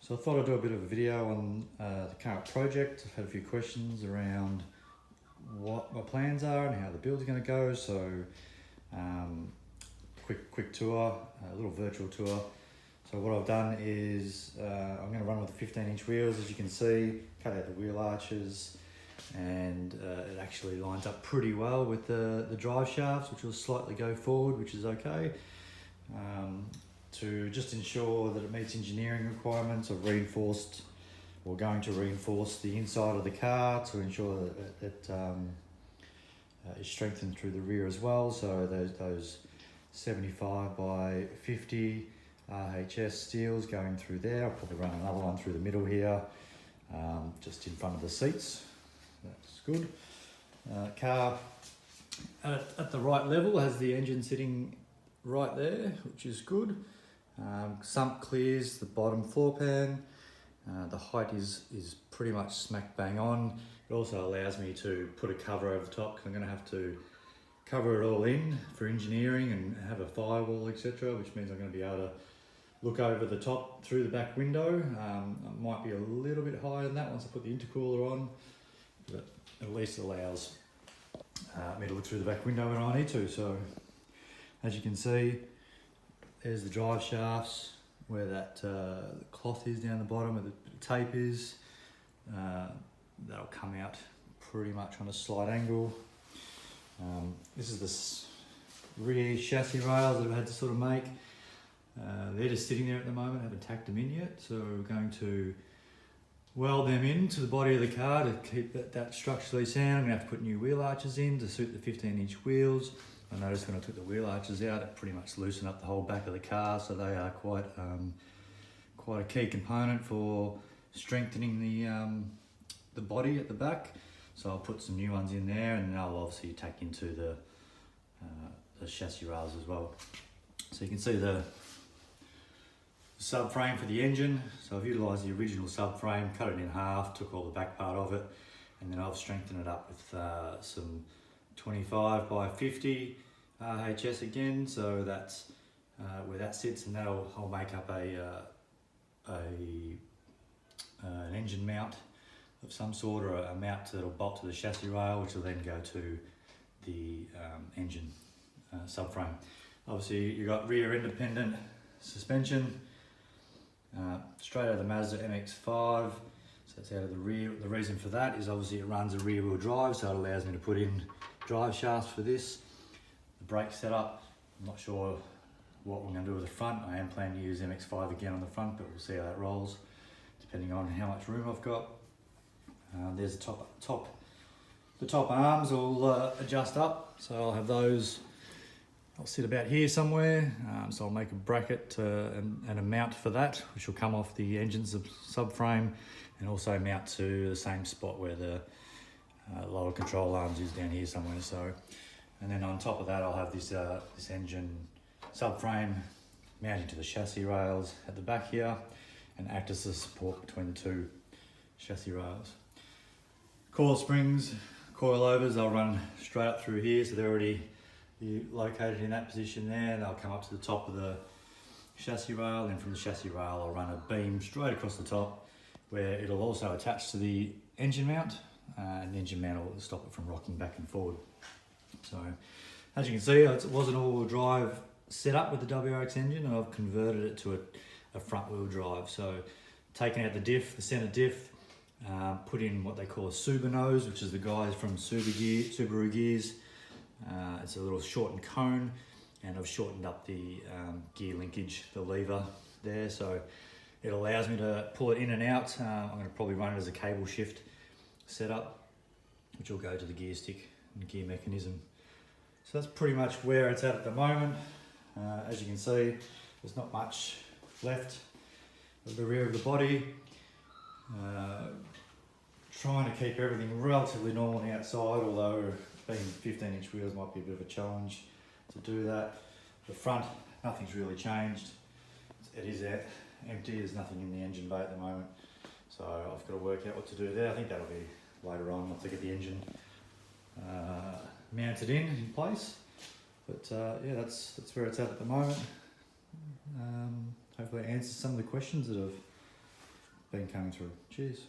So I thought I'd do a bit of a video on the current project. I've had a few questions around what my plans are and how the build's going to go. So quick tour, a little virtual tour. So what I've done is I'm going to run with the 15-inch wheels, as you can see, cut out the wheel arches, and it actually lines up pretty well with the drive shafts, which will slightly go forward, which is okay. To just ensure that it meets engineering requirements, I've reinforced, or going to reinforce the inside of the car to ensure that it is strengthened through the rear as well. So those 75 by 50 RHS steels going through there. I'll probably run another one through the middle here, just in front of the seats. That's good. Car at the right level has the engine sitting right there, which is good. Sump clears the bottom floor pan. The height is pretty much smack bang on. It also allows me to put a cover over the top, because I'm going to have to cover it all in for engineering and have a firewall, etc., which means I'm going to be able to look over the top through the back window. It might be a little bit higher than that once I put the intercooler on, but at least it allows me to look through the back window when I need to. So as you can see, there's the drive shafts where that cloth is down the bottom, where the tape is. That'll come out pretty much on a slight angle. This is the rear chassis rails that I've had to sort of make. They're just sitting there at the moment, I haven't tacked them in yet, so we're going to weld them into the body of the car to keep that structurally sound. I'm going to have to put new wheel arches in to suit the 15-inch wheels. I noticed when I took the wheel arches out, it pretty much loosened up the whole back of the car, so they are quite a key component for strengthening the body at the back. So I'll put some new ones in there, and then I'll obviously tack into the chassis rails as well. So you can see the subframe for the engine. So I've utilised the original subframe, cut it in half, took all the back part of it, and then I've strengthened it up with some 25 by 50 RHS again. So that's where that sits, and I'll make up an engine mount of some sort, or a mount that'll bolt to the chassis rail, which will then go to the engine subframe. Obviously you've got rear independent suspension, straight out of the Mazda MX-5, so that's out of the rear. The reason for that is obviously it runs a rear wheel drive, so it allows me to put in drive shafts for this. The brake setup, I'm not sure what we're going to do with the front. I am planning to use MX-5 again on the front, but we'll see how that rolls depending on how much room I've got. There's the top arms will adjust up, so I'll have those. I'll sit about here somewhere, so I'll make a bracket and a mount for that, which will come off the engine's subframe, and also mount to the same spot where the lower control arms is down here somewhere. So, and then on top of that, I'll have this engine subframe mounting to the chassis rails at the back here, and act as a support between the two chassis rails. Coil springs, coilovers, I'll run straight up through here, so they're already located in that position there. They'll come up to the top of the chassis rail, and from the chassis rail I'll run a beam straight across the top, where it'll also attach to the engine mount, and the engine mount will stop it from rocking back and forward. So as you can see, it was an all-wheel drive setup with the WRX engine, and I've converted it to a front-wheel drive. So taking out the diff, the centre diff, put in what they call a Suba nose, which is the guys from Subaru gears. It's a little shortened cone, and I've shortened up the gear linkage, the lever there, so it allows me to pull it in and out. I'm going to probably run it as a cable shift setup, which will go to the gear stick and gear mechanism. So that's pretty much where it's at the moment. As you can see, there's not much left of the rear of the body. Trying to keep everything relatively normal on the outside, although being 15-inch wheels might be a bit of a challenge to do that. The front, nothing's really changed. It is empty, there's nothing in the engine bay at the moment. So I've got to work out what to do there. I think that'll be later on once I get the engine mounted in place. But yeah, that's where it's at the moment. Hopefully it answers some of the questions that have been coming through. Cheers.